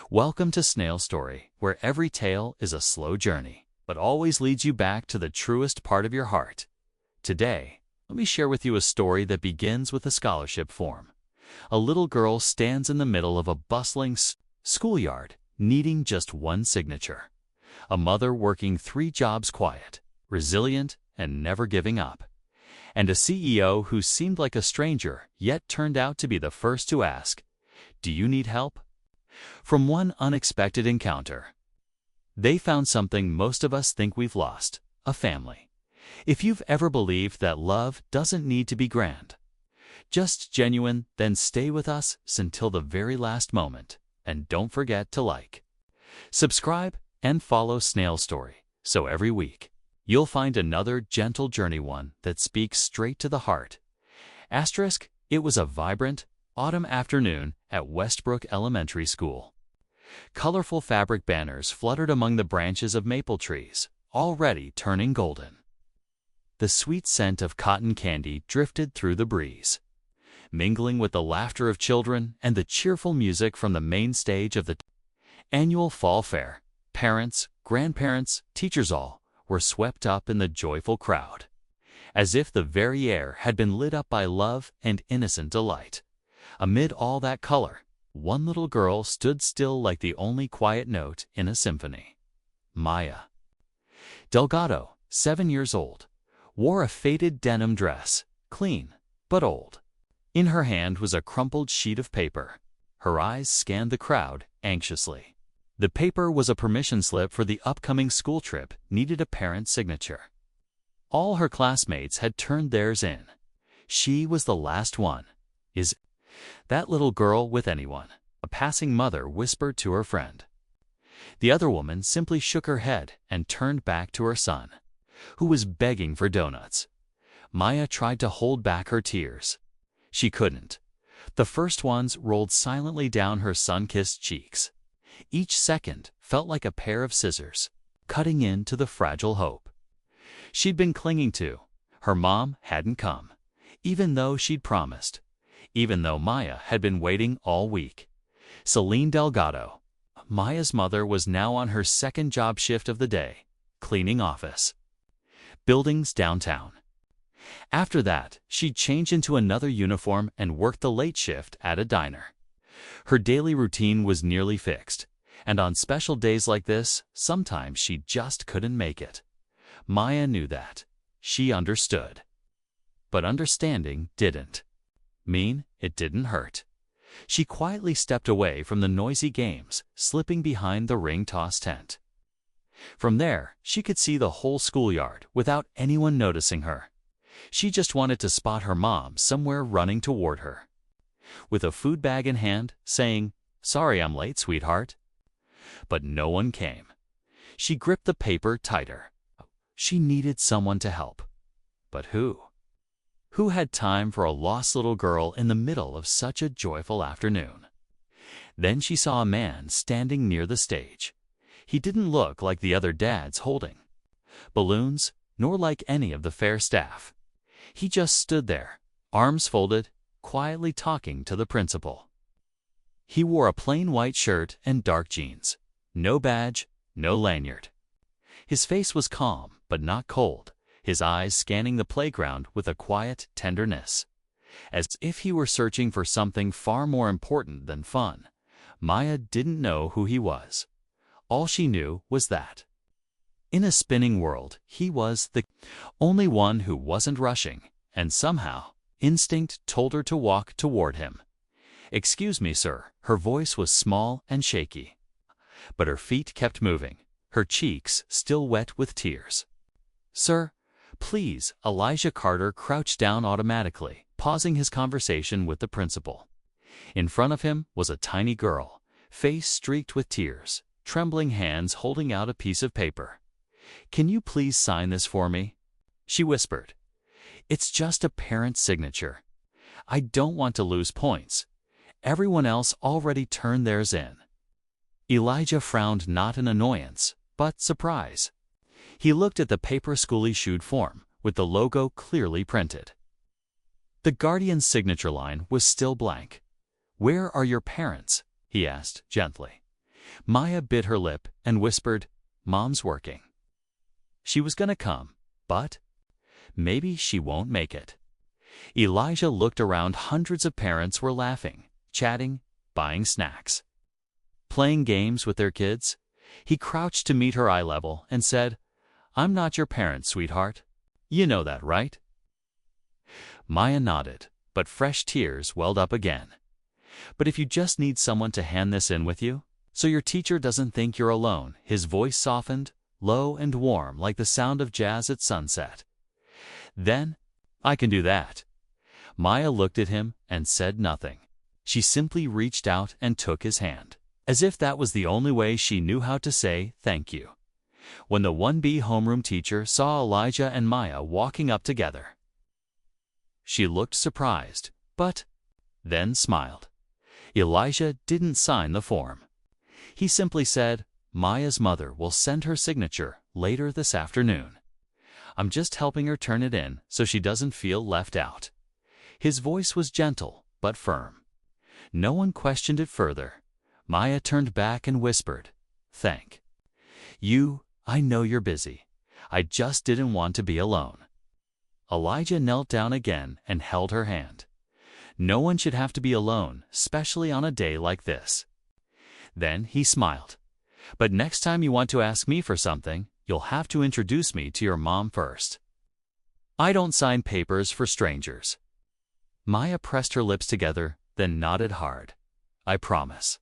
Welcome to Snail Story, where every tale is a slow journey, but always leads you back to the truest part of your heart. Today, let me share with you a story that begins with a scholarship form. A little girl stands in the middle of a bustling schoolyard, needing just one signature. A mother working 3 jobs, quiet, resilient, and never giving up. And a CEO who seemed like a stranger, yet turned out to be the first to ask, "Do you need help?" From one unexpected encounter, they found something most of us think we've lost: a family. If you've ever believed that love doesn't need to be grand, just genuine, then stay with us until the very last moment. And don't forget to like, subscribe, and follow Snail Story, so every week you'll find another gentle journey, one that speaks straight to the heart. It was a vibrant autumn afternoon at Westbrook Elementary School. Colorful fabric banners fluttered among the branches of maple trees, already turning golden. The sweet scent of cotton candy drifted through the breeze, mingling with the laughter of children and the cheerful music from the main stage of the annual fall fair. Parents, grandparents, teachers, all were swept up in the joyful crowd, as if the very air had been lit up by love and innocent delight. Amid all that color, one little girl stood still, like the only quiet note in a symphony. Maya Delgado, 7 years old, wore a faded denim dress, clean but old. In her hand was a crumpled sheet of paper. Her eyes scanned the crowd anxiously. The paper was a permission slip for the upcoming school trip, needed a parent's signature. All her classmates had turned theirs in. She was the last one. "Is that little girl with anyone?" a passing mother whispered to her friend. The other woman simply shook her head and turned back to her son, who was begging for donuts. Maya tried to hold back her tears. She couldn't. The first ones rolled silently down her sun-kissed cheeks. Each second felt like a pair of scissors, cutting into the fragile hope she'd been clinging to. Her mom hadn't come, even though she'd promised. Even though Maya had been waiting all week. Celine Delgado, Maya's mother, was now on her second job shift of the day, cleaning office buildings downtown. After that, she'd change into another uniform and work the late shift at a diner. Her daily routine was nearly fixed, and on special days like this, sometimes she just couldn't make it. Maya knew that. She understood. But understanding didn't mean it didn't hurt. She quietly stepped away from the noisy games, slipping behind the ring-toss tent. From there, she could see the whole schoolyard without anyone noticing her. She just wanted to spot her mom somewhere running toward her, with a food bag in hand, saying, "Sorry I'm late, sweetheart." But no one came. She gripped the paper tighter. She needed someone to help. But who? Who had time for a lost little girl in the middle of such a joyful afternoon? Then she saw a man standing near the stage. He didn't look like the other dads holding balloons, nor like any of the fair staff. He just stood there, arms folded, quietly talking to the principal. He wore a plain white shirt and dark jeans. No badge, no lanyard. His face was calm, but not cold, his eyes scanning the playground with a quiet tenderness, as if he were searching for something far more important than fun. Maya didn't know who he was. All she knew was that, in a spinning world, he was the only one who wasn't rushing, and somehow, instinct told her to walk toward him. "Excuse me, sir." Her voice was small and shaky, but her feet kept moving, her cheeks still wet with tears. "Sir, please." Elijah Carter crouched down automatically, pausing his conversation with the principal. In front of him was a tiny girl, face streaked with tears, trembling hands holding out a piece of paper. "Can you please sign this for me?" she whispered. "It's just a parent's signature. I don't want to lose points. Everyone else already turned theirs in." Elijah frowned, not in annoyance, but surprise. He looked at the paper school-issued form, with the logo clearly printed. The guardian's signature line was still blank. "Where are your parents?" he asked gently. Maya bit her lip and whispered, "Mom's working." She was gonna come, but maybe she won't make it. Elijah looked around. Hundreds of parents were laughing, chatting, buying snacks, playing games with their kids. He crouched to meet her eye level and said, "I'm not your parent, sweetheart. You know that, right?" Maya nodded, but fresh tears welled up again. "But if you just need someone to hand this in with you, so your teacher doesn't think you're alone." His voice softened, low and warm like the sound of jazz at sunset. "Then I can do that." Maya looked at him and said nothing. She simply reached out and took his hand, as if that was the only way she knew how to say thank you. When the 1B homeroom teacher saw Elijah and Maya walking up together, she looked surprised, but then smiled. Elijah didn't sign the form. He simply said, "Maya's mother will send her signature later this afternoon. I'm just helping her turn it in so she doesn't feel left out." His voice was gentle but firm. No one questioned it further. Maya turned back and whispered, "Thank you. I know you're busy. I just didn't want to be alone." Elijah knelt down again and held her hand. No one should have to be alone, especially on a day like this. Then he smiled. "But next time you want to ask me for something, you'll have to introduce me to your mom first. I don't sign papers for strangers." Maya pressed her lips together, then nodded hard. "I promise."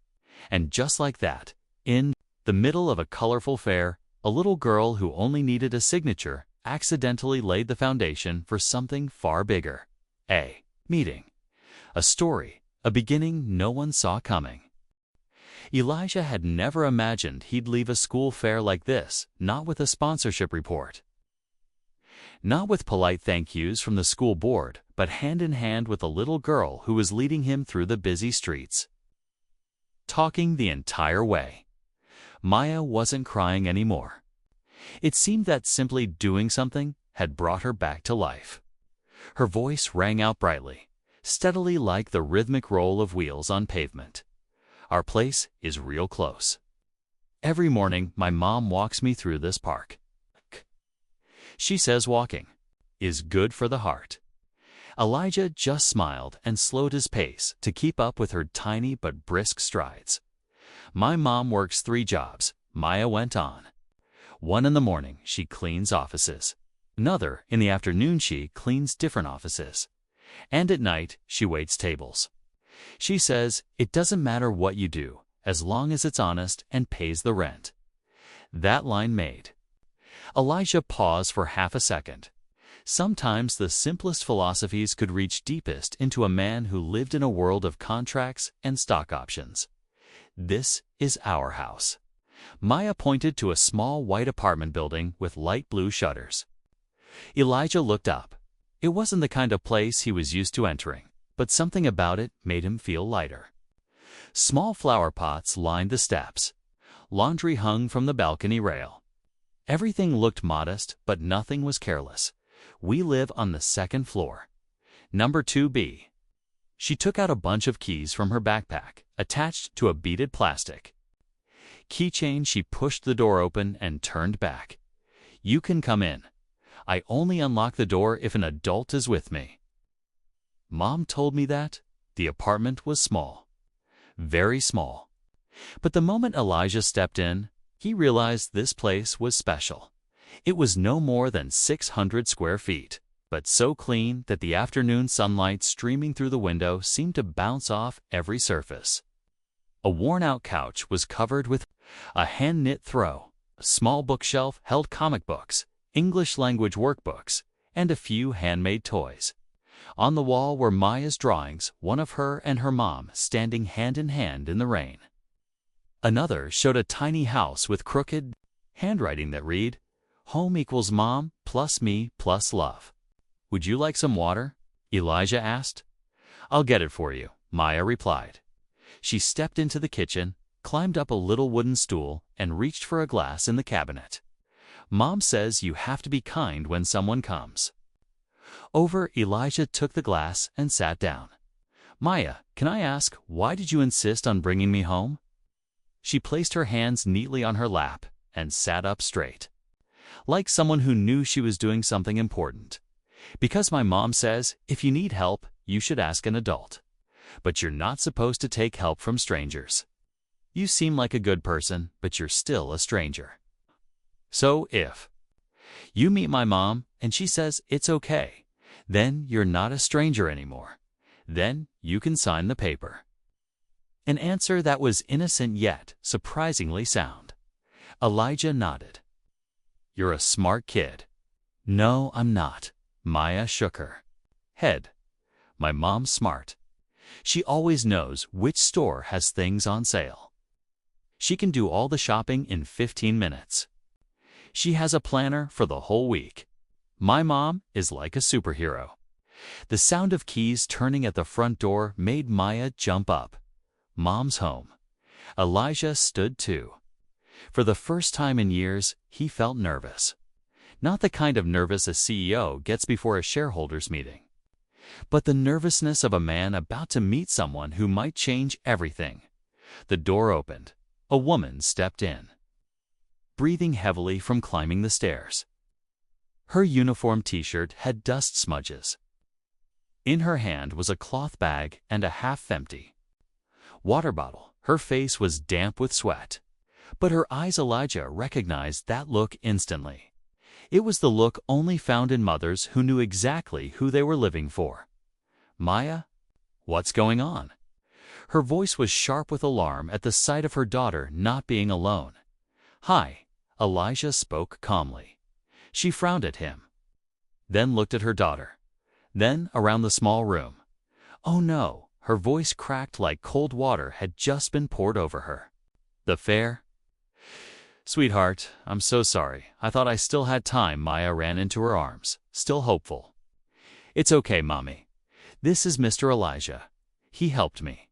And just like that, in the middle of a colorful fair, a little girl who only needed a signature accidentally laid the foundation for something far bigger. A meeting, a story, a beginning no one saw coming. Elijah had never imagined he'd leave a school fair like this, not with a sponsorship report, not with polite thank yous from the school board, but hand in hand with a little girl who was leading him through the busy streets, talking the entire way. Maya wasn't crying anymore. It seemed that simply doing something had brought her back to life. Her voice rang out brightly, steadily like the rhythmic roll of wheels on pavement. "Our place is real close. Every morning my mom walks me through this park. She says walking is good for the heart." Elijah just smiled and slowed his pace to keep up with her tiny but brisk strides. "My mom works 3 jobs," Maya went on. "One in the morning she cleans offices. Another in the afternoon she cleans different offices. And at night she waits tables. She says it doesn't matter what you do, as long as it's honest and pays the rent." That line made Elijah pause for half a second. Sometimes the simplest philosophies could reach deepest into a man who lived in a world of contracts and stock options. "This is our house." Maya pointed to a small white apartment building with light blue shutters. Elijah looked up. It wasn't the kind of place he was used to entering, but something about it made him feel lighter. Small flower pots lined the steps. Laundry hung from the balcony rail. Everything looked modest, but nothing was careless. "We live on the 2nd floor. Number 2B. She took out a bunch of keys from her backpack, attached to a beaded plastic keychain. She pushed the door open and turned back. "You can come in. I only unlock the door if an adult is with me." Mom told me that. The apartment was small. Very small. But the moment Elijah stepped in, he realized this place was special. It was no more than 600 square feet, but so clean that the afternoon sunlight streaming through the window seemed to bounce off every surface. A worn-out couch was covered with a hand-knit throw. A small bookshelf held comic books, English language workbooks, and a few handmade toys. On the wall were Maya's drawings, one of her and her mom standing hand in hand in the rain. Another showed a tiny house with crooked handwriting that read, "Home equals mom plus me plus love." "Would you like some water?" Elijah asked. "I'll get it for you," Maya replied. She stepped into the kitchen, climbed up a little wooden stool, and reached for a glass in the cabinet. "Mom says you have to be kind when someone comes." Over, Elijah took the glass and sat down. "Maya, can I ask, why did you insist on bringing me home?" She placed her hands neatly on her lap and sat up straight, like someone who knew she was doing something important. Because my mom says, if you need help, you should ask an adult. But you're not supposed to take help from strangers. You seem like a good person, but you're still a stranger. So if you meet my mom and she says it's okay, then you're not a stranger anymore. Then you can sign the paper. An answer that was innocent yet surprisingly sound. Elijah nodded. You're a smart kid. No, I'm not. Maya shook her head. My mom's smart. She always knows which store has things on sale. She can do all the shopping in 15 minutes. She has a planner for the whole week. My mom is like a superhero. The sound of keys turning at the front door made Maya jump up. Mom's home. Elijah stood too. For the first time in years, he felt nervous. Not the kind of nervous a CEO gets before a shareholders meeting, but the nervousness of a man about to meet someone who might change everything. The door opened. A woman stepped in, breathing heavily from climbing the stairs. Her uniform t-shirt had dust smudges. In her hand was a cloth bag and a half-empty water bottle. Her face was damp with sweat, but her eyes. Elijah recognized that look instantly. It was the look only found in mothers who knew exactly who they were living for. Maya, what's going on? Her voice was sharp with alarm at the sight of her daughter not being alone. Hi, Elijah spoke calmly. She frowned at him, then looked at her daughter, then around the small room. Oh no, her voice cracked like cold water had just been poured over her. The fair? Sweetheart, I'm so sorry. I thought I still had time. Maya ran into her arms, still hopeful. It's okay, Mommy. This is Mr. Elijah. He helped me.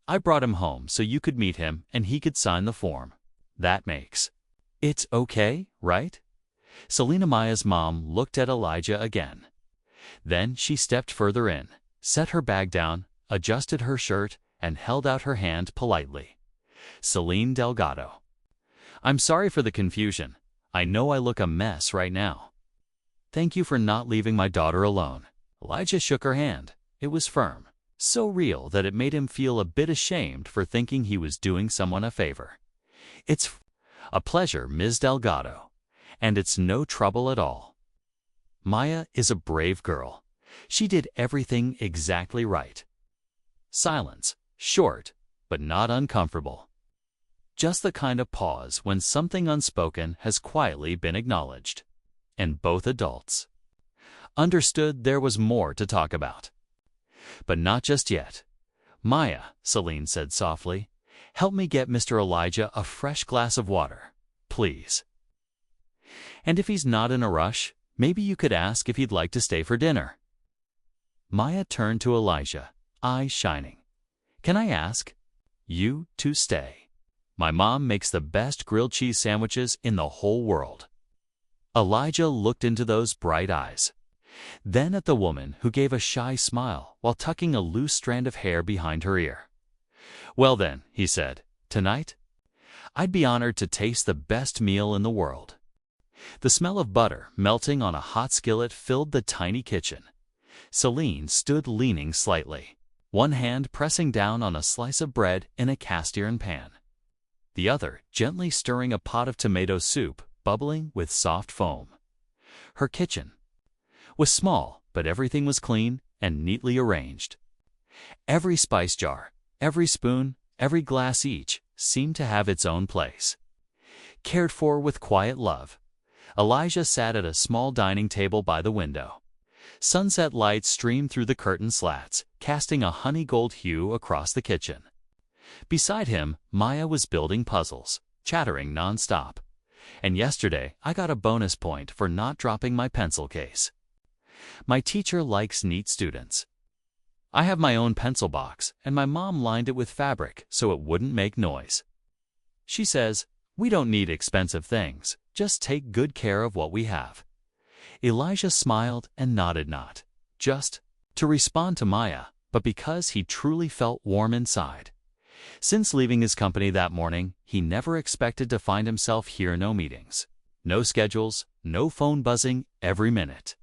I brought him home so you could meet him and he could sign the form. That makes it's okay, right? Selena, Maya's mom, looked at Elijah again. Then she stepped further in, set her bag down, adjusted her shirt, and held out her hand politely. Celine Delgado. I'm sorry for the confusion. I know I look a mess right now. Thank you for not leaving my daughter alone. Elijah shook her hand. It was firm, so real that it made him feel a bit ashamed for thinking he was doing someone a favor. It's a pleasure, Ms. Delgado, and it's no trouble at all. Maya is a brave girl. She did everything exactly right. Silence, short, but not uncomfortable. Just the kind of pause when something unspoken has quietly been acknowledged. And both adults understood there was more to talk about. But not just yet. Maya, Celine said softly, help me get Mr. Elijah a fresh glass of water, please. And if he's not in a rush, maybe you could ask if he'd like to stay for dinner. Maya turned to Elijah, eyes shining. Can I ask you to stay? My mom makes the best grilled cheese sandwiches in the whole world. Elijah looked into those bright eyes, then at the woman who gave a shy smile while tucking a loose strand of hair behind her ear. Well then, he said, tonight, I'd be honored to taste the best meal in the world. The smell of butter melting on a hot skillet filled the tiny kitchen. Celine stood leaning slightly, one hand pressing down on a slice of bread in a cast-iron pan, the other gently stirring a pot of tomato soup bubbling with soft foam. Her kitchen was small, but everything was clean and neatly arranged. Every spice jar, every spoon, every glass each seemed to have its own place. Cared for with quiet love. Elijah sat at a small dining table by the window. Sunset light streamed through the curtain slats, casting a honey gold hue across the kitchen. Beside him, Maya was building puzzles, chattering nonstop. And yesterday, I got a bonus point for not dropping my pencil case. My teacher likes neat students. I have my own pencil box, and my mom lined it with fabric so it wouldn't make noise. She says, we don't need expensive things, just take good care of what we have. Elijah smiled and nodded, not just to respond to Maya, but because he truly felt warm inside. Since leaving his company that morning, he never expected to find himself here. No meetings, no schedules, no phone buzzing every minute.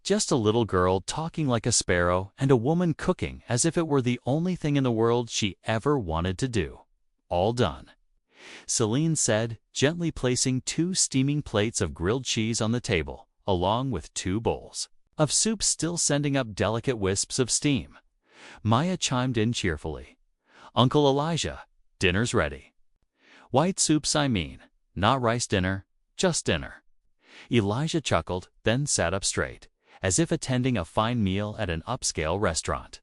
Just a little girl talking like a sparrow and a woman cooking as if it were the only thing in the world she ever wanted to do. All done, Celine said, gently placing 2 steaming plates of grilled cheese on the table, along with 2 bowls of soup still sending up delicate wisps of steam. Maya chimed in cheerfully. "Uncle Elijah, dinner's ready." "White soups, I mean, not rice dinner, just dinner." Elijah chuckled, then sat up straight, as if attending a fine meal at an upscale restaurant.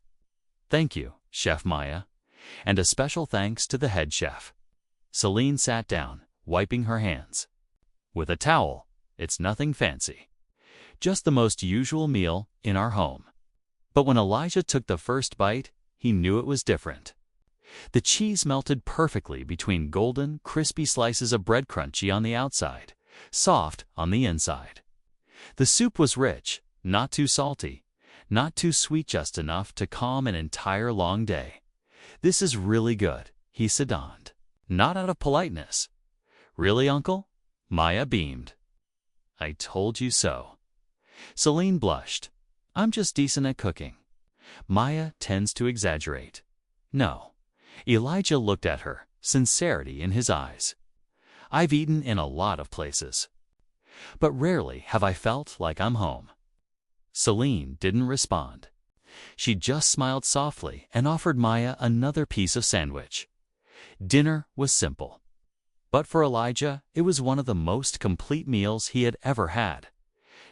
"Thank you, Chef Maya, and a special thanks to the head chef." Celine sat down, wiping her hands with a towel. "It's nothing fancy, just the most usual meal in our home." But when Elijah took the first bite, he knew it was different. The cheese melted perfectly between golden, crispy slices of bread, crunchy on the outside, soft on the inside. The soup was rich, not too salty, not too sweet, just enough to calm an entire long day. "This is really good," he sadoned, not out of politeness. "Really, Uncle?" Maya beamed. "I told you so." Celine blushed. "I'm just decent at cooking." Maya tends to exaggerate. "No." Elijah looked at her, sincerity in his eyes. "I've eaten in a lot of places, but rarely have I felt like I'm home." Celine didn't respond. She just smiled softly and offered Maya another piece of sandwich. Dinner was simple, but for Elijah, it was one of the most complete meals he had ever had.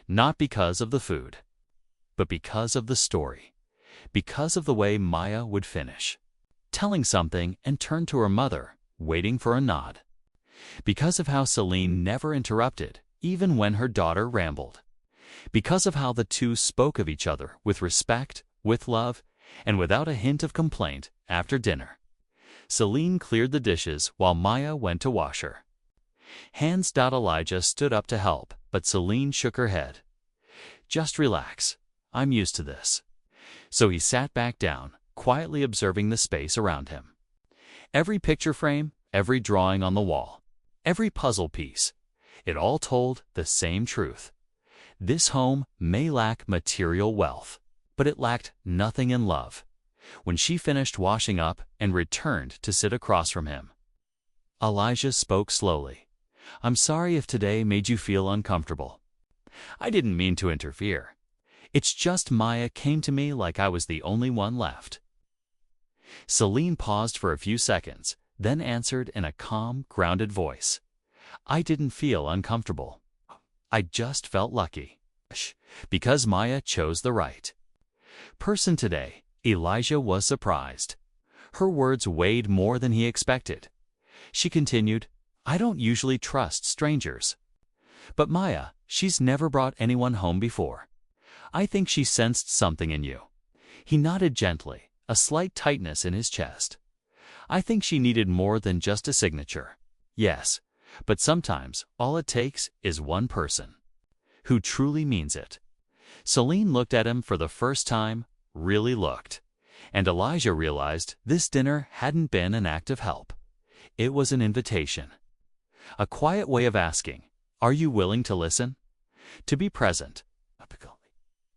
Not because of the food, but because of the story, because of the way Maya would finish, telling something and turn to her mother, waiting for a nod. Because of how Celine never interrupted, even when her daughter rambled. Because of how the two spoke of each other with respect, with love, and without a hint of complaint after dinner. Celine cleared the dishes while Maya went to wash her hands. Elijah stood up to help, but Celine shook her head. "Just relax. I'm used to this." So he sat back down, quietly observing the space around him. Every picture frame, every drawing on the wall, every puzzle piece, it all told the same truth. This home may lack material wealth, but it lacked nothing in love. When she finished washing up and returned to sit across from him, Elijah spoke slowly. "I'm sorry if today made you feel uncomfortable. I didn't mean to interfere. It's just Maya came to me like I was the only one left." Celine paused for a few seconds, then answered in a calm, grounded voice. "I didn't feel uncomfortable. I just felt lucky. Because Maya chose the right person today." Elijah was surprised. Her words weighed more than he expected. She continued, "I don't usually trust strangers. But Maya, she's never brought anyone home before. I think she sensed something in you." He nodded gently, a slight tightness in his chest. "I think she needed more than just a signature. Yes, but sometimes all it takes is one person who truly means it." Celine looked at him for the first time, really looked. And Elijah realized this dinner hadn't been an act of help. It was an invitation. A quiet way of asking, "Are you willing to listen? To be present?"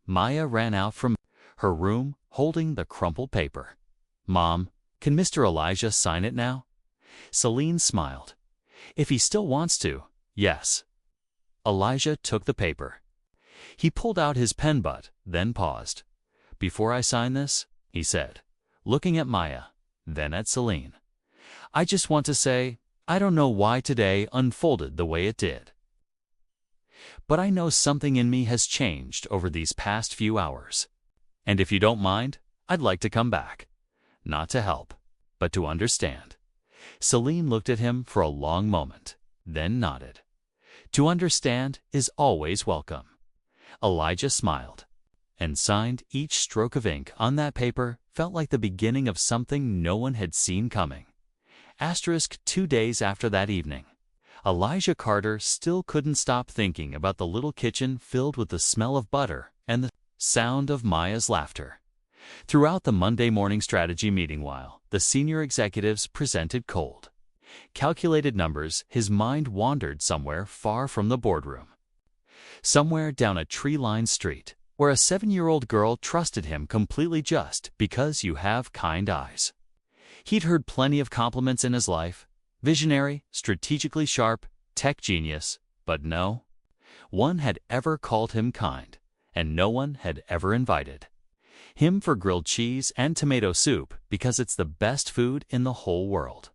Maya ran out from her room, holding the crumpled paper. "Mom, can Mr. Elijah sign it now?" Celine smiled. "If he still wants to, yes." Elijah took the paper. He pulled out his pen but then paused. "Before I sign this," he said, looking at Maya, then at Celine, "I just want to say, I don't know why today unfolded the way it did. But I know something in me has changed over these past few hours. And if you don't mind, I'd like to come back. Not to help, but to understand." Celine looked at him for a long moment, then nodded. "To understand is always welcome." Elijah smiled and signed. Each stroke of ink on that paper felt like the beginning of something no one had seen coming. 2 days after that evening, Elijah Carter still couldn't stop thinking about the little kitchen filled with the smell of butter and the sound of Maya's laughter. Throughout the Monday morning strategy meeting, while the senior executives presented cold, calculated numbers, his mind wandered somewhere far from the boardroom. Somewhere down a tree-lined street, where a 7-year-old girl trusted him completely just because you have kind eyes. He'd heard plenty of compliments in his life: visionary, strategically sharp, tech genius, but no one had ever called him kind, and no one had ever invited him for grilled cheese and tomato soup because it's the best food in the whole world.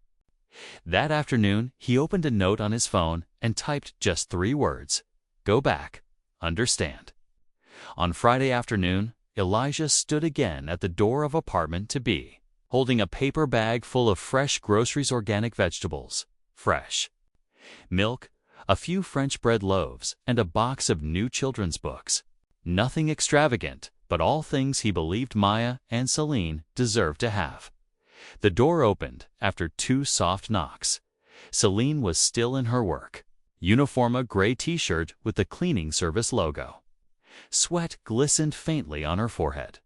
That afternoon, he opened a note on his phone and typed just 3 words: "Go back, understand." On Friday afternoon, Elijah stood again at the door of apartment to be, holding a paper bag full of fresh groceries, organic vegetables, fresh milk, a few French bread loaves, and a box of new children's books. Nothing extravagant, but all things he believed Maya and Celine deserved to have. The door opened after 2 soft knocks. Celine was still in her work uniform, a gray t-shirt with the cleaning service logo. Sweat glistened faintly on her forehead.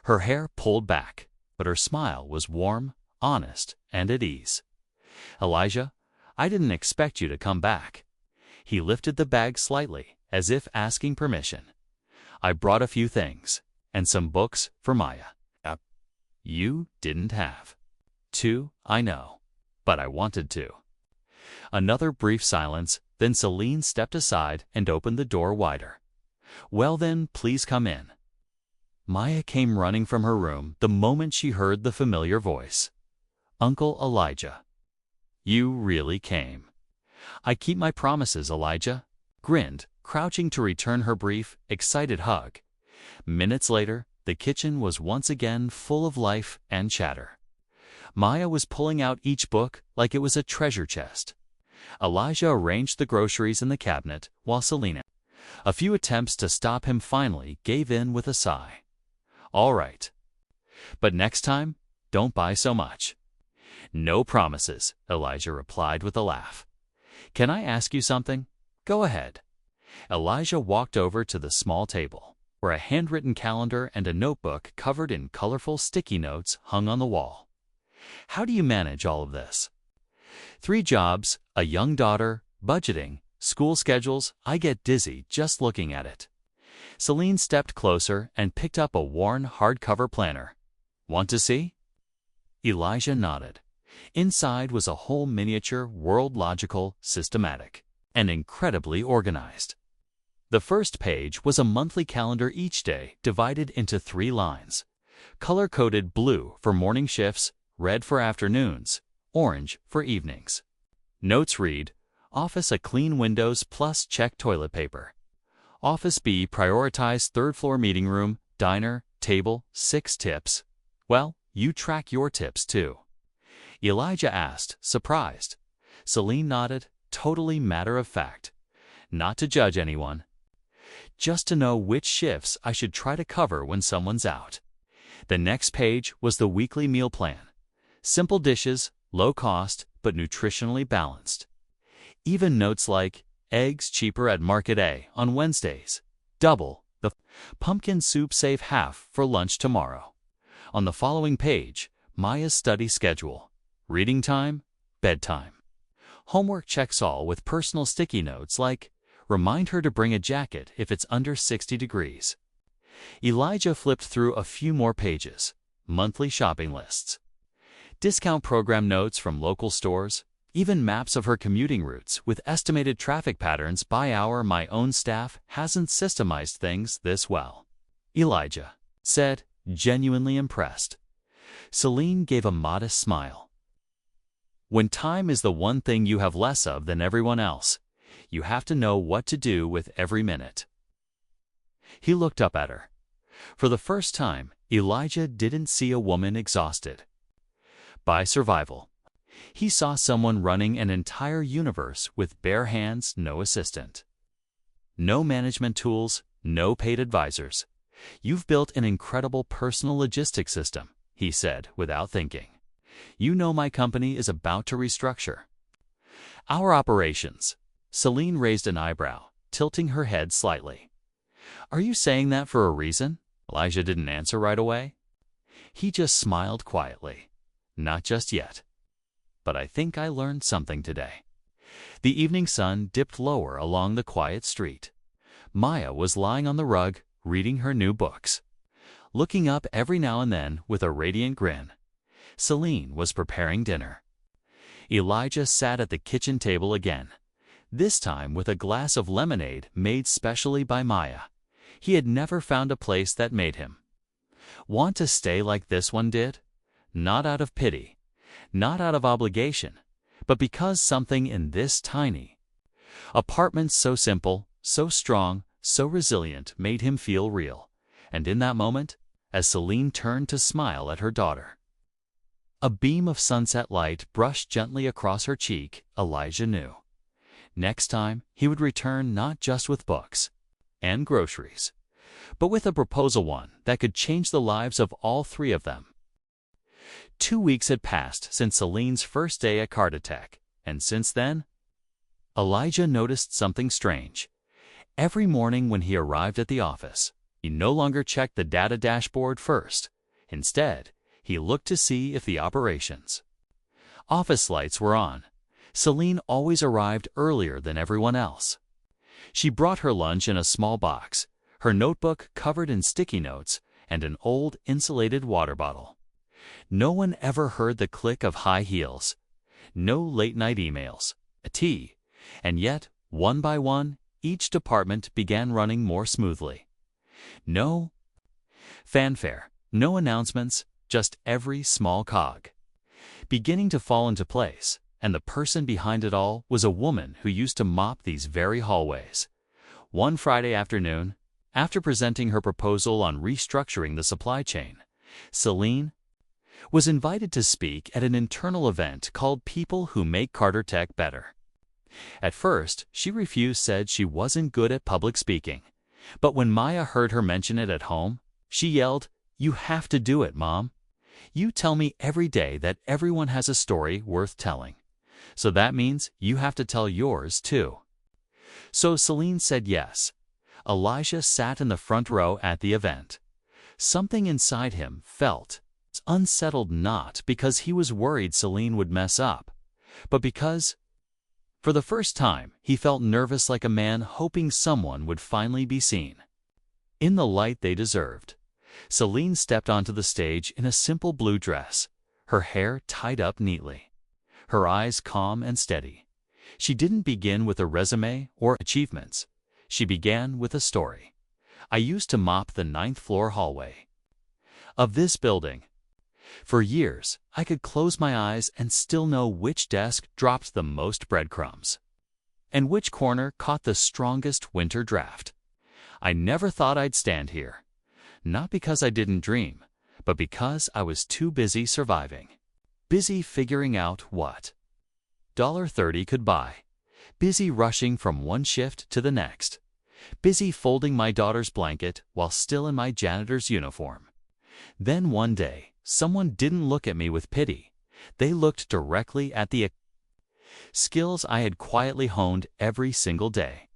Her hair pulled back, but her smile was warm, honest, and at ease. "Elijah, I didn't expect you to come back." He lifted the bag slightly, as if asking permission. "I brought a few things, and some books for Maya. You didn't have to, I know, but I wanted to." Another brief silence, then Celine stepped aside and opened the door wider. "Well then, please come in." Maya came running from her room the moment she heard the familiar voice. "Uncle Elijah. You really came." "I keep my promises," Elijah grinned, crouching to return her brief, excited hug. Minutes later, the kitchen was once again full of life and chatter. Maya was pulling out each book like it was a treasure chest. Elijah arranged the groceries in the cabinet, while Selena, a few attempts to stop him, finally gave in with a sigh. "All right. But next time, don't buy so much." "No promises," Elijah replied with a laugh. "Can I ask you something?" "Go ahead." Elijah walked over to the small table, where a handwritten calendar and a notebook covered in colorful sticky notes hung on the wall. "How do you manage all of this?" "3 jobs, a young daughter, budgeting, school schedules. I get dizzy just looking at it." Celine stepped closer and picked up a worn hardcover planner. "Want to see?" Elijah nodded. Inside was a whole miniature world, logical, systematic, and incredibly organized. The first page was a monthly calendar, each day divided into 3 lines, color-coded: blue for morning shifts, red for afternoons, orange for evenings. Notes read: Office A, clean windows plus check toilet paper. Office B, prioritize 3rd floor meeting room, diner, table, 6 tips. Well, you track your tips too. Elijah asked, surprised. Celine nodded, totally matter of fact. "Not to judge anyone. Just to know which shifts I should try to cover when someone's out." The next page was the weekly meal plan. Simple dishes, low cost, but nutritionally balanced. Even notes like: eggs cheaper at Market A on Wednesdays. Double the pumpkin soup, save half for lunch tomorrow. On the following page, Maya's study schedule. Reading time, bedtime. Homework checks all, with personal sticky notes like: remind her to bring a jacket if it's under 60 degrees. Elijah flipped through a few more pages. Monthly shopping lists. Discount program notes from local stores. Even maps of her commuting routes with estimated traffic patterns by hour. "My own staff hasn't systemized things this well," Elijah said, genuinely impressed. Celine gave a modest smile. "When time is the one thing you have less of than everyone else, you have to know what to do with every minute." He looked up at her. For the first time, Elijah didn't see a woman exhausted by survival. He saw someone running an entire universe with bare hands, no assistant, no management tools, no paid advisors. "You've built an incredible personal logistics system," he said without thinking. "You know my company is about to restructure our operations." Celine raised an eyebrow, tilting her head slightly. "Are you saying that for a reason?" Elijah didn't answer right away. He just smiled quietly. Not just yet. But I think I learned something today. The evening sun dipped lower along the quiet street. Maya was lying on the rug, reading her new books. Looking up every now and then with a radiant grin. Celine was preparing dinner. Elijah sat at the kitchen table again, this time with a glass of lemonade made specially by Maya. He had never found a place that made him want to stay like this one did. Not out of pity, not out of obligation, but because something in this tiny apartment, so simple, so strong, so resilient, made him feel real. And in that moment, as Celine turned to smile at her daughter, a beam of sunset light brushed gently across her cheek. Elijah knew. Next time, he would return not just with books and groceries, but with a proposal, one that could change the lives of all three of them. 2 weeks had passed since Celine's first day at Cartotech, and since then, Elijah noticed something strange. Every morning when he arrived at the office, he no longer checked the data dashboard first. Instead, he looked to see if the office lights were on. Celine always arrived earlier than everyone else. She brought her lunch in a small box, her notebook covered in sticky notes, and an old insulated water bottle. No one ever heard the click of high heels, no late-night emails, a tea, and yet, one by one, each department began running more smoothly. No fanfare, no announcements, just every small cog beginning to fall into place, and the person behind it all was a woman who used to mop these very hallways. One Friday afternoon, after presenting her proposal on restructuring the supply chain, Celine was invited to speak at an internal event called People Who Make Cartotech Better. At first, she refused, said she wasn't good at public speaking. But when Maya heard her mention it at home, she yelled, "You have to do it, Mom. You tell me every day that everyone has a story worth telling. So that means you have to tell yours too." So Celine said yes. Elijah sat in the front row at the event. Something inside him felt unsettled, not because he was worried Celine would mess up, but because, for the first time, he felt nervous, like a man hoping someone would finally be seen in the light they deserved. Celine stepped onto the stage in a simple blue dress, her hair tied up neatly, her eyes calm and steady. She didn't begin with a resume or achievements. She began with a story. "I used to mop the 9th floor hallway of this building. For years, I could close my eyes and still know which desk dropped the most breadcrumbs and which corner caught the strongest winter draft. I never thought I'd stand here. Not because I didn't dream, but because I was too busy surviving. Busy figuring out what $30 could buy. Busy rushing from one shift to the next. Busy folding my daughter's blanket while still in my janitor's uniform. Then one day, someone didn't look at me with pity. They looked directly at the skills I had quietly honed every single day.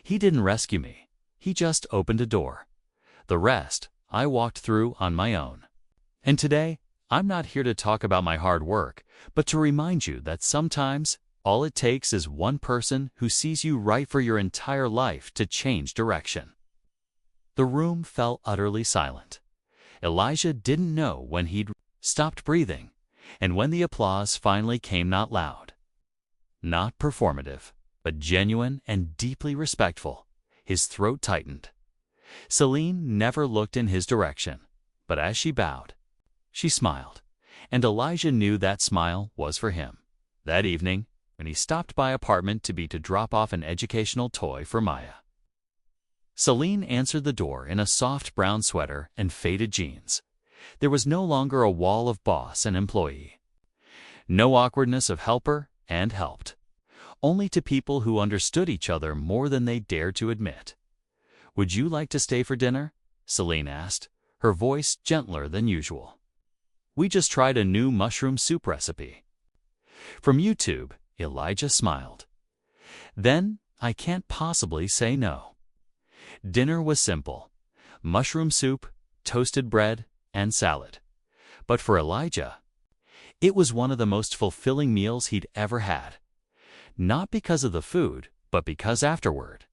He didn't rescue me. He just opened a door. The rest, I walked through on my own. And today, I'm not here to talk about my hard work, but to remind you that sometimes, all it takes is one person who sees you right for your entire life to change direction." The room fell utterly silent. Elijah didn't know when he'd stopped breathing, and when the applause finally came, not loud, not performative, but genuine and deeply respectful, his throat tightened. Celine never looked in his direction, but as she bowed, she smiled, and Elijah knew that smile was for him. That evening, when he stopped by apartment to drop off an educational toy for Maya, Celine answered the door in a soft brown sweater and faded jeans. There was no longer a wall of boss and employee. No awkwardness of helper and helped. Only to people who understood each other more than they dared to admit. "Would you like to stay for dinner?" Celine asked, her voice gentler than usual. "We just tried a new mushroom soup recipe from YouTube." Elijah smiled. "Then I can't possibly say no." Dinner was simple: mushroom soup, toasted bread, and salad. But for Elijah, it was one of the most fulfilling meals he'd ever had. Not because of the food, but because afterward,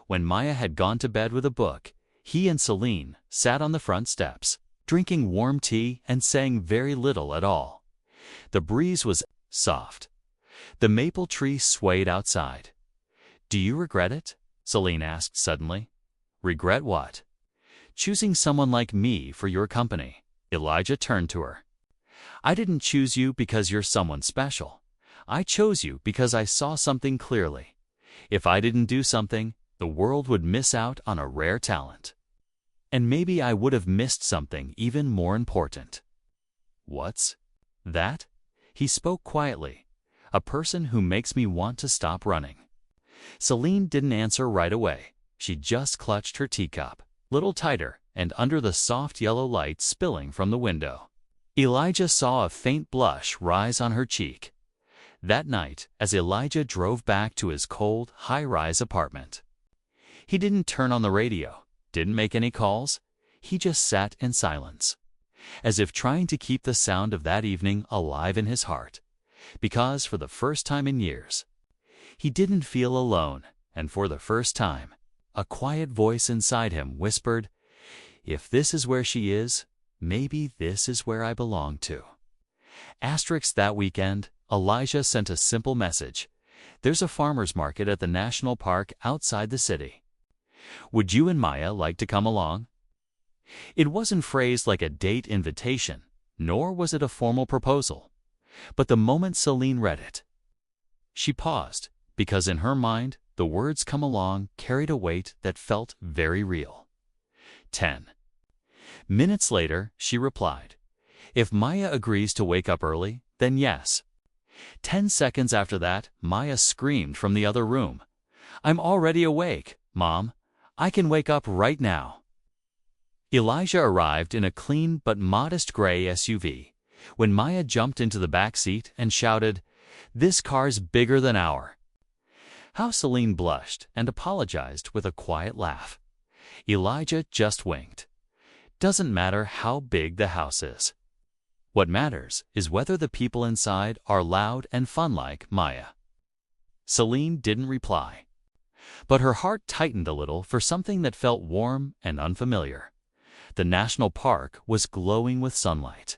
when Maya had gone to bed with a book, he and Celine sat on the front steps, drinking warm tea and saying very little at all. The breeze was soft. The maple tree swayed outside. "Do you regret it?" Celine asked suddenly. "Regret what?" "Choosing someone like me for your company." Elijah turned to her. "I didn't choose you because you're someone special. I chose you because I saw something clearly. If I didn't do something, the world would miss out on a rare talent. And maybe I would have missed something even more important." "What's that?" He spoke quietly. "A person who makes me want to stop running." Celine didn't answer right away. She just clutched her teacup, a little tighter, and under the soft yellow light spilling from the window, Elijah saw a faint blush rise on her cheek. That night, as Elijah drove back to his cold, high-rise apartment, he didn't turn on the radio, didn't make any calls. He just sat in silence, as if trying to keep the sound of that evening alive in his heart. Because for the first time in years, he didn't feel alone, and for the first time, a quiet voice inside him whispered, "If this is where she is, maybe this is where I belong to." That weekend, Elijah sent a simple message. "There's a farmer's market at the national park outside the city. Would you and Maya like to come along?" It wasn't phrased like a date invitation, nor was it a formal proposal. But the moment Celine read it, she paused, because in her mind, the words "come along" carried a weight that felt very real. 10 minutes later, she replied, "If Maya agrees to wake up early, then yes." 10 seconds after that, Maya screamed from the other room, "I'm already awake, Mom. I can wake up right now." Elijah arrived in a clean but modest gray SUV. When Maya jumped into the back seat and shouted, "This car's bigger than our." How Celine blushed and apologized with a quiet laugh. Elijah just winked. Doesn't matter how big the house is. What matters is whether the people inside are loud and fun like Maya. Celine didn't reply, but her heart tightened a little for something that felt warm and unfamiliar. The national park was glowing with sunlight,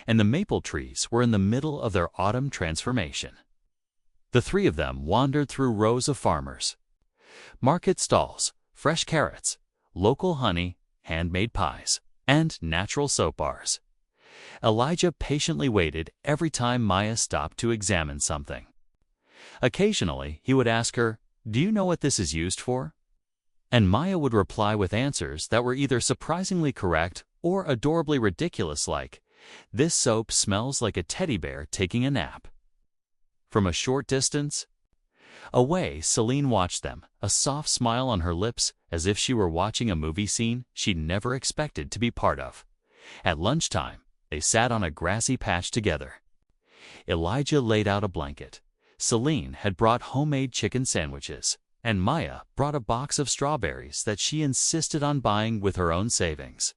and the maple trees were in the middle of their autumn transformation. The three of them wandered through rows of farmers, market stalls, fresh carrots, local honey, handmade pies, and natural soap bars. Elijah patiently waited every time Maya stopped to examine something. Occasionally, he would ask her, "Do you know what this is used for?" And Maya would reply with answers that were either surprisingly correct or adorably ridiculous, like, "This soap smells like a teddy bear taking a nap." From a short distance away, Celine watched them, a soft smile on her lips, as if she were watching a movie scene she'd never expected to be part of. At lunchtime, they sat on a grassy patch together. Elijah laid out a blanket. Celine had brought homemade chicken sandwiches, and Maya brought a box of strawberries that she insisted on buying with her own savings.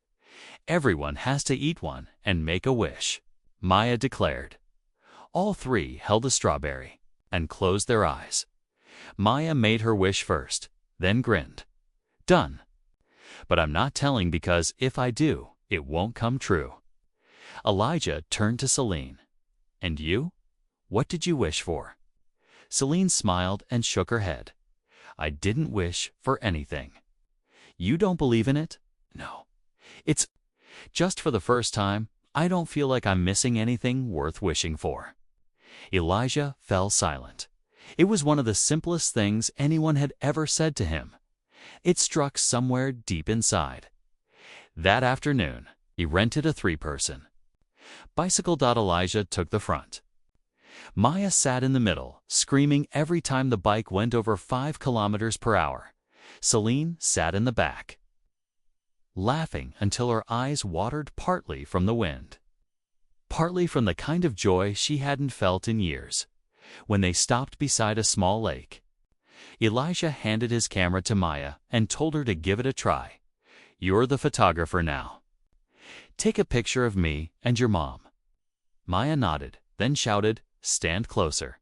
"Everyone has to eat one and make a wish," Maya declared. All three held a strawberry and closed their eyes. Maya made her wish first, then grinned. "Done. But I'm not telling because if I do, it won't come true." Elijah turned to Celine. "And you? What did you wish for?" Celine smiled and shook her head. "I didn't wish for anything." "You don't believe in it?" "No. It's just for the first time, I don't feel like I'm missing anything worth wishing for." Elijah fell silent. It was one of the simplest things anyone had ever said to him. It struck somewhere deep inside. That afternoon, he rented a three-person bicycle. Elijah took the front. Maya sat in the middle, screaming every time the bike went over 5 kilometers per hour. Celine sat in the back, laughing until her eyes watered, partly from the wind, partly from the kind of joy she hadn't felt in years. When they stopped beside a small lake, Elijah handed his camera to Maya and told her to give it a try. "You're the photographer now." Take a picture of me and your mom." Maya nodded, then shouted, "Stand closer."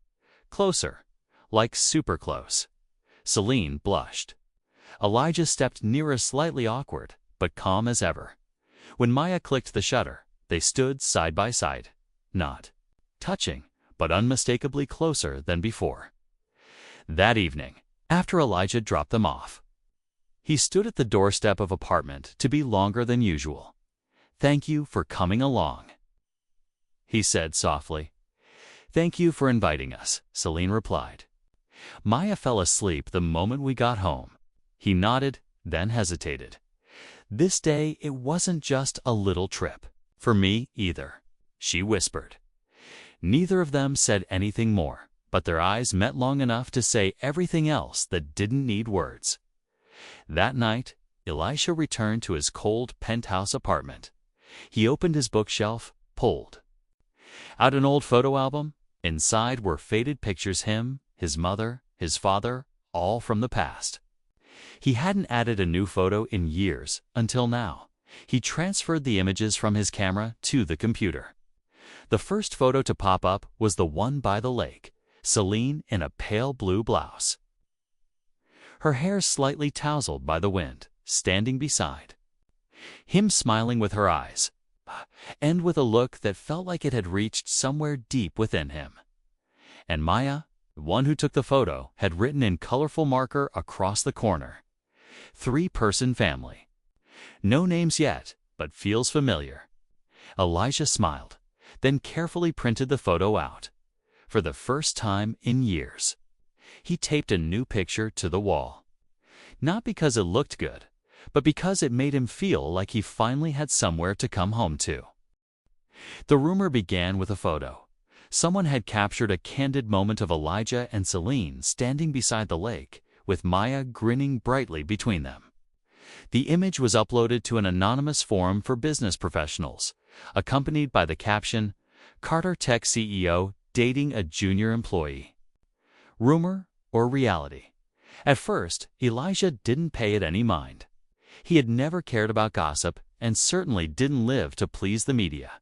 Closer. Like super close. Celine blushed. Elijah stepped nearer, slightly awkward, but calm as ever. When Maya clicked the shutter, they stood side by side. Not touching, but unmistakably closer than before. That evening, after Elijah dropped them off, he stood at the doorstep of apartment to be longer than usual. "Thank you for coming along," he said softly. "Thank you for inviting us," Celine replied. "Maya fell asleep the moment we got home." He nodded, then hesitated. "This day it wasn't just a little trip. For me either," she whispered. Neither of them said anything more, but their eyes met long enough to say everything else that didn't need words. That night, Elisha returned to his cold penthouse apartment. He opened his bookshelf, pulled out an old photo album. Inside were faded pictures, him, his mother, his father, all from the past. He hadn't added a new photo in years, until now. He transferred the images from his camera to the computer. The first photo to pop up was the one by the lake, Celine in a pale blue blouse, her hair slightly tousled by the wind, standing beside him, smiling with her eyes, and with a look that felt like it had reached somewhere deep within him. And Maya, the one who took the photo, had written in colorful marker across the corner, "3-person family." No names yet, but feels familiar. Elijah smiled, then carefully printed the photo out. For the first time in years, he taped a new picture to the wall. Not because it looked good, but because it made him feel like he finally had somewhere to come home to. The rumor began with a photo. Someone had captured a candid moment of Elijah and Celine standing beside the lake, with Maya grinning brightly between them. The image was uploaded to an anonymous forum for business professionals, accompanied by the caption, "Carter Tech CEO dating a junior employee." Rumor or reality? At first, Elijah didn't pay it any mind. He had never cared about gossip and certainly didn't live to please the media.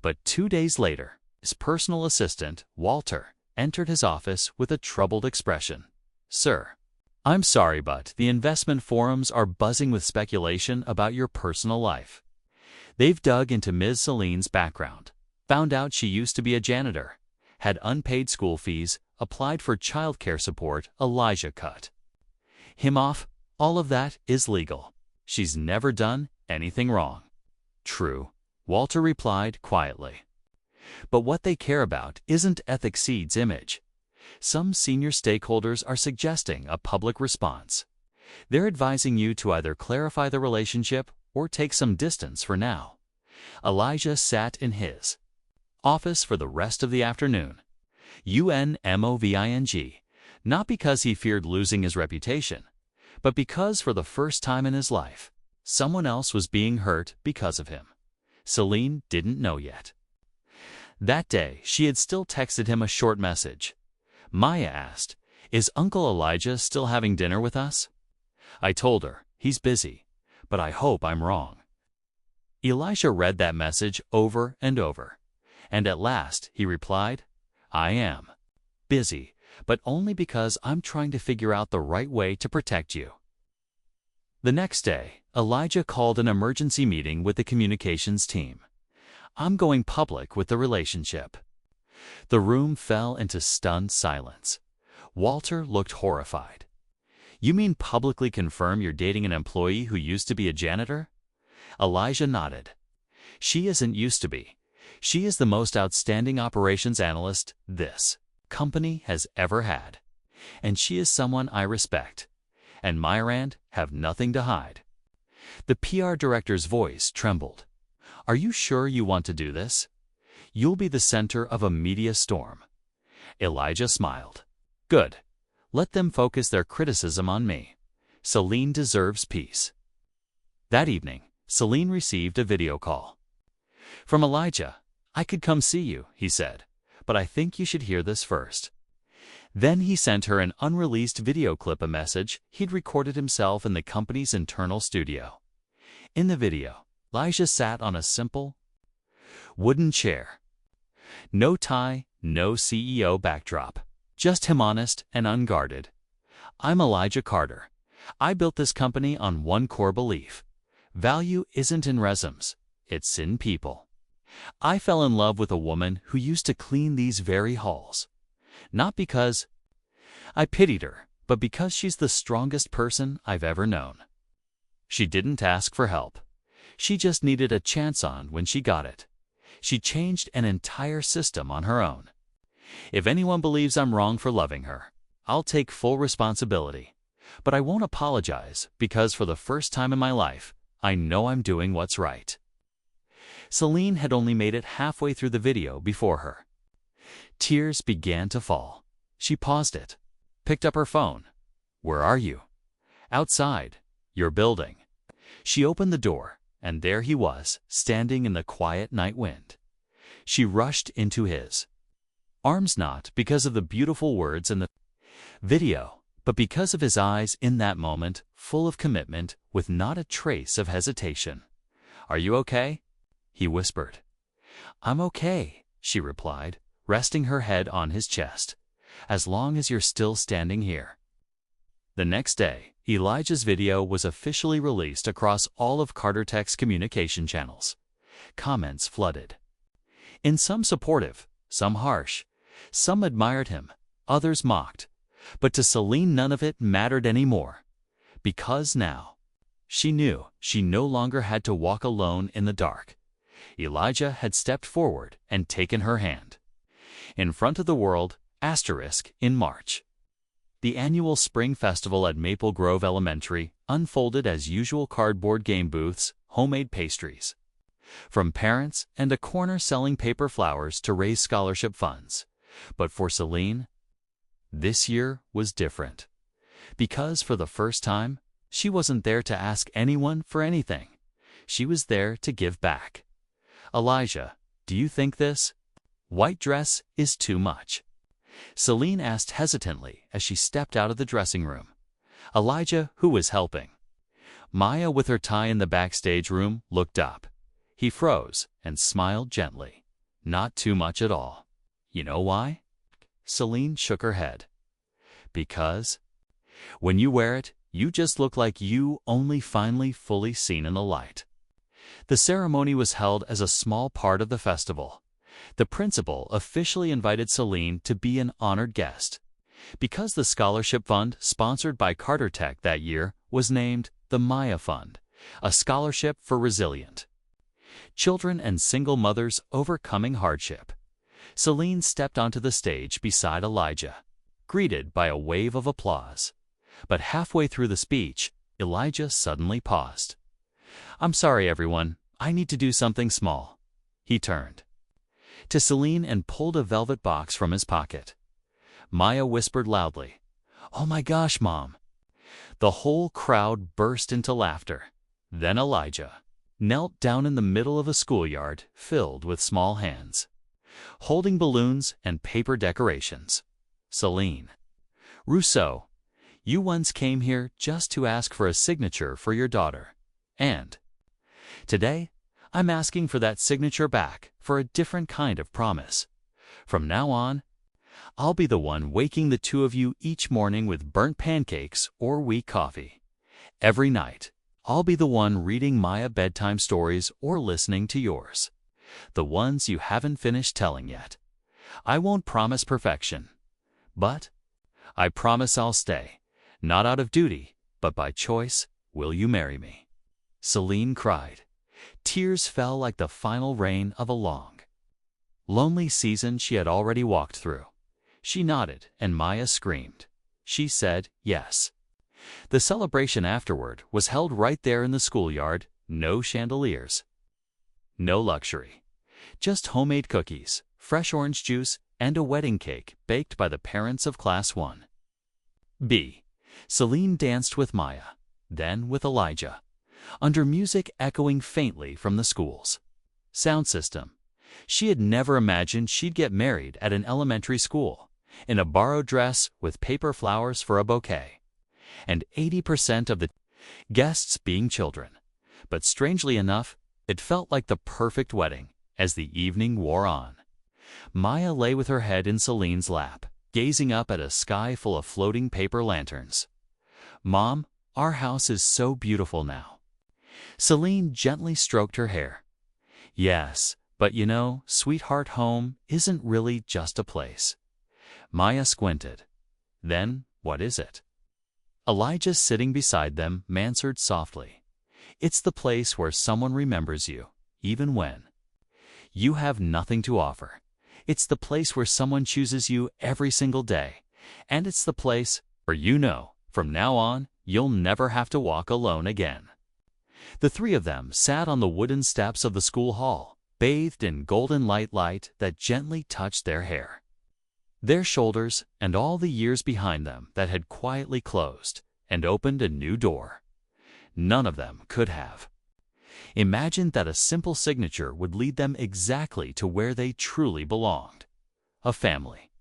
But 2 days later, his personal assistant, Walter, entered his office with a troubled expression. "Sir, I'm sorry, but the investment forums are buzzing with speculation about your personal life. They've dug into Ms. Celine's background, found out she used to be a janitor, had unpaid school fees, applied for childcare support, Elijah cut him off. All of that is legal. She's never done anything wrong." "True," Walter replied quietly. "But what they care about isn't EthicSeed's image. Some senior stakeholders are suggesting a public response. They're advising you to either clarify the relationship or take some distance for now." Elijah sat in his office for the rest of the afternoon. UNMOVING, not because he feared losing his reputation, but because for the first time in his life, someone else was being hurt because of him. Celine didn't know yet. That day, she had still texted him a short message. Maya asked, "Is Uncle Elijah still having dinner with us?" I told her, "He's busy, but I hope I'm wrong." Elisha read that message over and over, and at last he replied, "I am busy, but only because I'm trying to figure out the right way to protect you." The next day, Elijah called an emergency meeting with the communications team. "I'm going public with the relationship." The room fell into stunned silence. Walter looked horrified. "You mean publicly confirm you're dating an employee who used to be a janitor?" Elijah nodded. "She isn't used to be. She is the most outstanding operations analyst this company has ever had. And she is someone I respect. And Myrand have nothing to hide." The PR director's voice trembled. "Are you sure you want to do this? You'll be the center of a media storm." Elijah smiled. "Good. Let them focus their criticism on me. Celine deserves peace." That evening, Celine received a video call from Elijah. "I could come see you," he said, "but I think you should hear this first." Then he sent her an unreleased video clip, a message he'd recorded himself in the company's internal studio. In the video, Elijah sat on a simple wooden chair. No tie, no CEO backdrop. Just him, honest and unguarded. I'm Elijah Carter. I built this company on one core belief. Value isn't in resumes, it's in people. I fell in love with a woman who used to clean these very halls. Not because I pitied her, but because she's the strongest person I've ever known. She didn't ask for help. She just needed a chance on when she got it. She changed an entire system on her own. If anyone believes I'm wrong for loving her, I'll take full responsibility. But I won't apologize because for the first time in my life, I know I'm doing what's right. Celine had only made it halfway through the video before her. Tears began to fall. She paused it, picked up her phone. Where are you? Outside. Your building. She opened the door, and there he was, standing in the quiet night wind. She rushed into his arms, not because of the beautiful words in the video, but because of his eyes in that moment, full of commitment, with not a trace of hesitation. Are you okay? He whispered. I'm okay, she replied, resting her head on his chest. As long as you're still standing here. The next day, Elijah's video was officially released across all of Carter Tech's communication channels. Comments flooded. In some supportive, some harsh. Some admired him, others mocked. But to Celine none of it mattered anymore. Because now, she knew she no longer had to walk alone in the dark. Elijah had stepped forward and taken her hand. In front of the world, in March. The annual spring festival at Maple Grove Elementary unfolded as usual: cardboard game booths, homemade pastries. From parents and a corner selling paper flowers to raise scholarship funds. But for Celine, this year was different. Because for the first time, she wasn't there to ask anyone for anything. She was there to give back. Elijah, do you think this white dress is too much? Celine asked hesitantly as she stepped out of the dressing room. Elijah, who was helping Maya with her tie in the backstage room, looked up. He froze and smiled gently. Not too much at all. You know why? Celine shook her head. Because when you wear it, you just look like you only finally fully seen in the light. The ceremony was held as a small part of the festival. The principal officially invited Celine to be an honored guest. Because the scholarship fund sponsored by Carter Tech that year was named the Maya Fund, a scholarship for resilient children and single mothers overcoming hardship. Celine stepped onto the stage beside Elijah, greeted by a wave of applause. But halfway through the speech, Elijah suddenly paused. I'm sorry, everyone. I need to do something small. He turned to Celine and pulled a velvet box from his pocket. Maya whispered loudly, Oh my gosh, Mom. The whole crowd burst into laughter. Then Elijah knelt down in the middle of a schoolyard filled with small hands, holding balloons and paper decorations. Celine Rousseau, you once came here just to ask for a signature for your daughter. And today, I'm asking for that signature back for a different kind of promise. From now on, I'll be the one waking the two of you each morning with burnt pancakes or weak coffee. Every night, I'll be the one reading Maya bedtime stories or listening to yours. The ones you haven't finished telling yet. I won't promise perfection, but I promise I'll stay, not out of duty, but by choice. Will you marry me? Celine cried. Tears fell like the final rain of a long, lonely season she had already walked through. She nodded, and Maya screamed. She said yes. The celebration afterward was held right there in the schoolyard. No chandeliers, no luxury. Just homemade cookies, fresh orange juice, and a wedding cake baked by the parents of Class 1B. Celine danced with Maya, then with Elijah, under music echoing faintly from the school's sound system. She had never imagined she'd get married at an elementary school, in a borrowed dress with paper flowers for a bouquet, and 80% of the guests being children. But strangely enough, It felt like the perfect wedding as the evening wore on. Maya lay with her head in Celine's lap, gazing up at a sky full of floating paper lanterns. "Mom, our house is so beautiful now." Celine gently stroked her hair. "Yes, but you know, sweetheart, home isn't really just a place." Maya squinted. "Then, what is it?" Elijah, sitting beside them, answered softly. "It's the place where someone remembers you, even when you have nothing to offer. It's the place where someone chooses you every single day. And it's the place where you know, from now on, you'll never have to walk alone again." The three of them sat on the wooden steps of the school hall, bathed in golden light that gently touched their hair, their shoulders, and all the years behind them that had quietly closed and opened a new door. None of them could have imagined that a simple signature would lead them exactly to where they truly belonged. A family,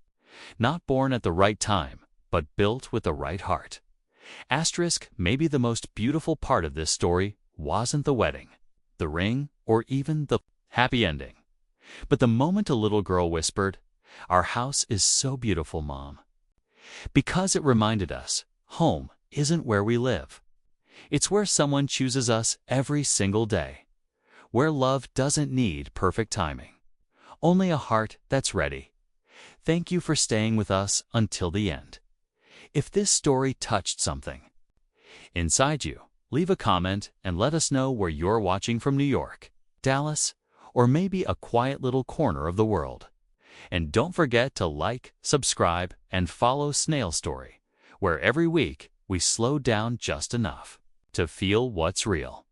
not born at the right time, but built with the right heart. Maybe the most beautiful part of this story wasn't the wedding, the ring, or even the happy ending, but the moment a little girl whispered, "Our house is so beautiful, Mom." Because it reminded us, home isn't where we live. It's where someone chooses us every single day, where love doesn't need perfect timing, only a heart that's ready. Thank you for staying with us until the end. If this story touched something inside you, leave a comment and let us know where you're watching from: New York, Dallas, or maybe a quiet little corner of the world. And don't forget to like, subscribe, and follow Snail Story, where every week we slow down just enough to feel what's real.